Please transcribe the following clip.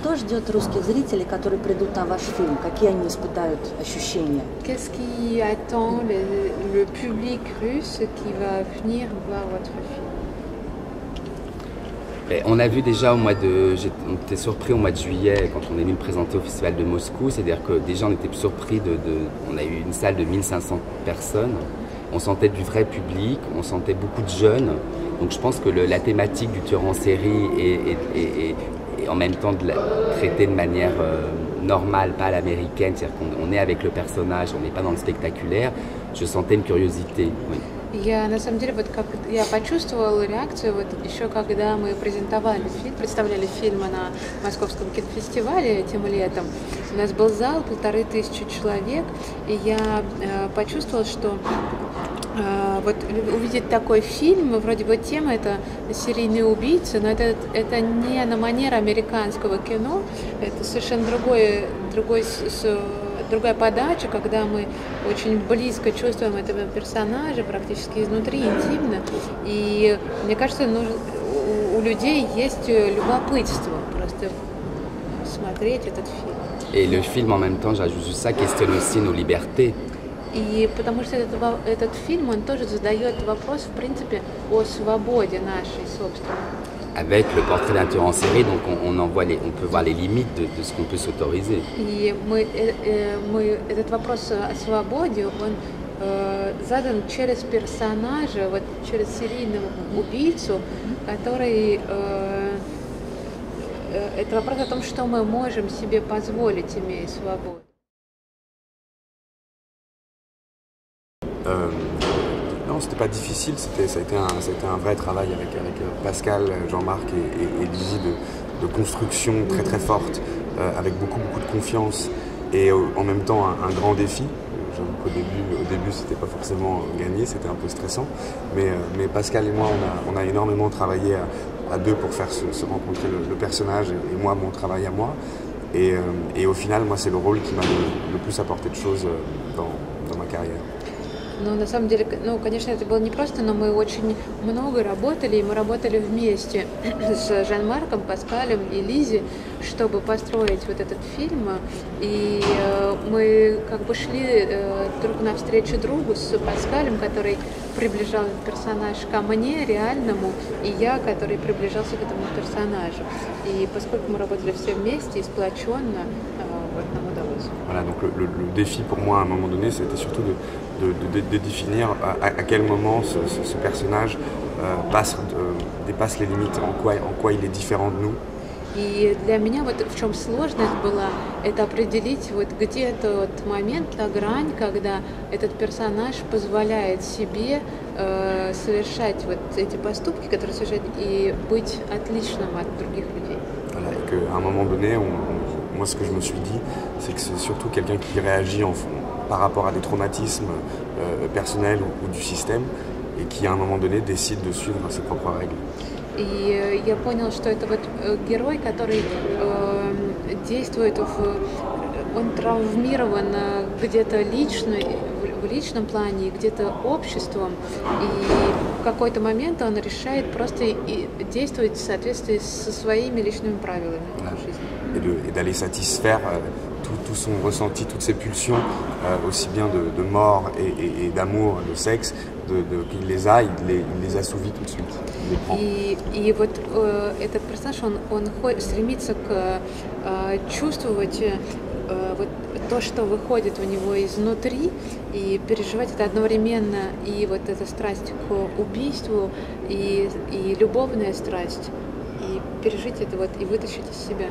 Что ждет русских зрителей, которые придут на ваш фильм? Какие они испытают ощущения? Qu'est-ce qui attend le public russe qui va venir voir votre film? On a vu déjà on était surpris au mois de juillet quand on est venu le présenter au Festival de Moscou, c'est-à-dire que déjà on était surpris on a eu une salle de 1500 personnes, on sentait du vrai public, on sentait beaucoup de jeunes, donc je pense que la thématique du tueur en série et en même temps traitée de manière normale, pas à l'américaine, c'est-à-dire qu'on est avec le personnage, on n'est pas dans le spectaculaire, je sentais une curiosité, oui. Я на самом деле, вот как я почувствовала реакцию, вот еще когда мы представляли фильм на Московском кинофестивале этим летом, у нас был зал 1500 человек, и я почувствовала, что вот увидеть такой фильм, вроде бы тема это серийные убийцы, но это не на манер американского кино, это совершенно другая подача, когда мы очень близко чувствуем этого персонажа, практически изнутри, интимно. И мне кажется, у людей есть любопытство просто смотреть этот фильм. Et le film en même temps, j'ajoute juste ça, questionne aussi nos libertés. И потому что этот фильм, он тоже задает вопрос, в принципе, о свободе нашей собственной. Avec le portrait d'un tueur en série, donc on peut voir les limites de ce qu'on peut s'autoriser. И этот вопрос о свободе, он задан через персонажа, вот через серийного убийцу, который это вопрос о том, что мы можем себе позволить, имея свободу. Non, c'était pas difficile, ça a été un vrai travail avec Pascal, Jean-Marc et Lizzie de construction très très forte, avec beaucoup de confiance et en même temps un grand défi. J'avoue qu'au début c'était pas forcément gagné, c'était un peu stressant, mais Pascal et moi on a énormément travaillé à deux pour faire se rencontrer le personnage et moi mon travail à moi, et au final moi c'est le rôle qui m'a le plus apporté de choses dans ma carrière. Ну, на самом деле, конечно, это было непросто, но мы очень много работали, и мы работали вместе с Жан-Марком, Паскалем и Лизи, чтобы построить вот этот фильм. И мы как бы шли друг навстречу другу с Паскалем, который приближал этот персонаж ко мне, реальному, и я, который приближался к этому персонажу. И поскольку мы работали все вместе и сплоченно, вот нам удалось. Voilà, donc le défi pour moi à un moment donné, c'était surtout de définir à quel moment ce personnage dépasse les limites, en quoi il est différent de nous. И для меня вот в чем сложность была, это определить вот где тот момент, та грань, когда этот персонаж позволяет себе совершать вот эти поступки, которые совершают, и быть отличным от других людей. Voilà, et qu'à un moment donné, moi ce que je me suis dit, c'est que c'est surtout quelqu'un qui réagit par rapport à des traumatismes personnels ou du système, et qui à un moment donné décide de suivre ses propres règles. И я понял, что это вот герой, который действует, он травмирован где-то лично, в личном плане, где-то обществом, и в какой-то момент он решает просто действовать в соответствии со своими личными правилами жизни. Et d'aller satisfaire tout son ressenti, toutes ses pulsions, aussi bien de mort et d'amour, de sexe, qu'il les a, il les assouvit tout de suite. Il les prend. И вот этот персонаж, он стремится чувствовать вот то, что выходит у него изнутри, и переживать это одновременно, и вот эта страсть к убийству, и любовная страсть, и пережить это вот, и вытащить из себя.